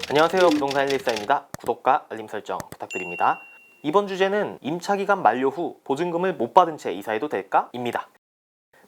안녕하세요, 부동산 114입니다. 구독과 알림 설정 부탁드립니다. 이번 주제는 임차기간 만료 후 보증금을 못 받은 채 이사해도 될까? 입니다.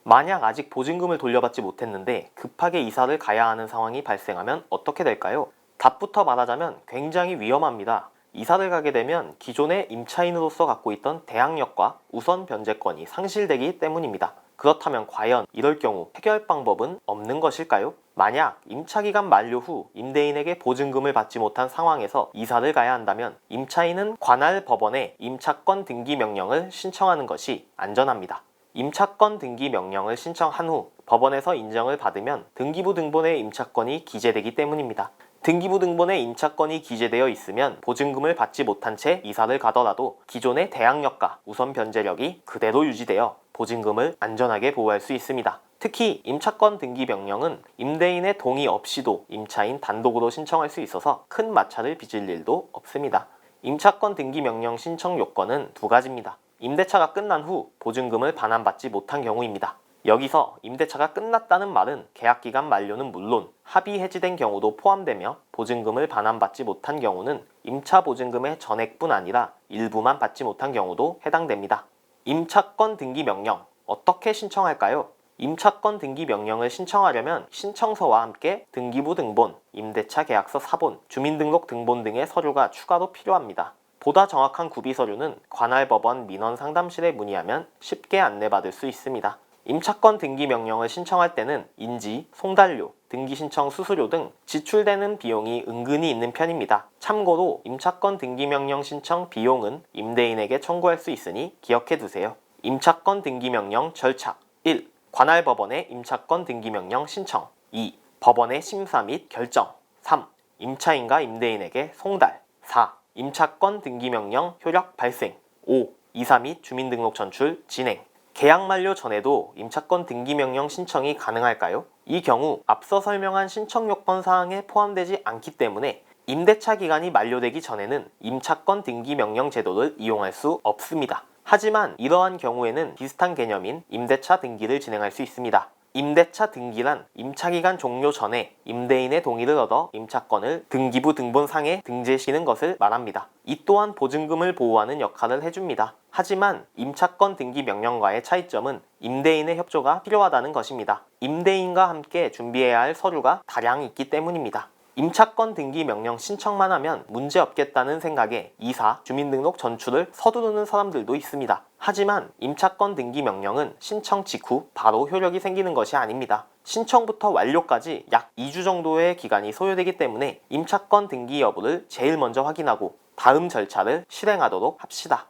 만약 아직 보증금을 돌려받지 못했는데 급하게 이사를 가야 하는 상황이 발생하면 어떻게 될까요? 답부터 말하자면 굉장히 위험합니다. 이사를 가게 되면 기존의 임차인으로서 갖고 있던 대항력과 우선 변제권이 상실되기 때문입니다. 그렇다면 과연 이럴 경우 해결 방법은 없는 것일까요? 만약 임차기간 만료 후 임대인에게 보증금을 받지 못한 상황에서 이사를 가야 한다면 임차인은 관할 법원에 임차권 등기 명령을 신청하는 것이 안전합니다. 임차권 등기 명령을 신청한 후 법원에서 인정을 받으면 등기부 등본에 임차권이 기재되기 때문입니다. 등기부 등본에 임차권이 기재되어 있으면 보증금을 받지 못한 채 이사를 가더라도 기존의 대항력과 우선 변제력이 그대로 유지되어 보증금을 안전하게 보호할 수 있습니다. 특히 임차권 등기 명령은 임대인의 동의 없이도 임차인 단독으로 신청할 수 있어서 큰 마찰을 빚을 일도 없습니다. 임차권 등기 명령 신청 요건은 두 가지입니다. 임대차가 끝난 후 보증금을 반환받지 못한 경우입니다. 여기서 임대차가 끝났다는 말은 계약기간 만료는 물론 합의 해지된 경우도 포함되며 보증금을 반환받지 못한 경우는 임차 보증금의 전액뿐 아니라 일부만 받지 못한 경우도 해당됩니다. 임차권 등기 명령 어떻게 신청할까요? 임차권 등기 명령을 신청하려면 신청서와 함께 등기부 등본, 임대차 계약서 사본, 주민등록 등본 등의 서류가 추가로 필요합니다. 보다 정확한 구비 서류는 관할법원 민원상담실에 문의하면 쉽게 안내받을 수 있습니다. 임차권 등기 명령을 신청할 때는 인지, 송달료, 등기 신청 수수료 등 지출되는 비용이 은근히 있는 편입니다. 참고로 임차권 등기 명령 신청 비용은 임대인에게 청구할 수 있으니 기억해 두세요. 임차권 등기 명령 절차 1. 관할법원의 임차권 등기 명령 신청 2. 법원의 심사 및 결정 3. 임차인과 임대인에게 송달 4. 임차권 등기 명령 효력 발생 5. 이사 및 주민등록 전출 진행 계약 만료 전에도 임차권 등기 명령 신청이 가능할까요? 이 경우 앞서 설명한 신청 요건 사항에 포함되지 않기 때문에 임대차 기간이 만료되기 전에는 임차권 등기 명령 제도를 이용할 수 없습니다. 하지만 이러한 경우에는 비슷한 개념인 임대차 등기를 진행할 수 있습니다. 임대차 등기란 임차기간 종료 전에 임대인의 동의를 얻어 임차권을 등기부 등본상에 등재시키는 것을 말합니다. 이 또한 보증금을 보호하는 역할을 해줍니다. 하지만 임차권 등기 명령과의 차이점은 임대인의 협조가 필요하다는 것입니다. 임대인과 함께 준비해야 할 서류가 다량 있기 때문입니다. 임차권 등기 명령 신청만 하면 문제없겠다는 생각에 이사, 주민등록 전출을 서두르는 사람들도 있습니다. 하지만 임차권 등기 명령은 신청 직후 바로 효력이 생기는 것이 아닙니다. 신청부터 완료까지 약 2주 정도의 기간이 소요되기 때문에 임차권 등기 여부를 제일 먼저 확인하고 다음 절차를 실행하도록 합시다.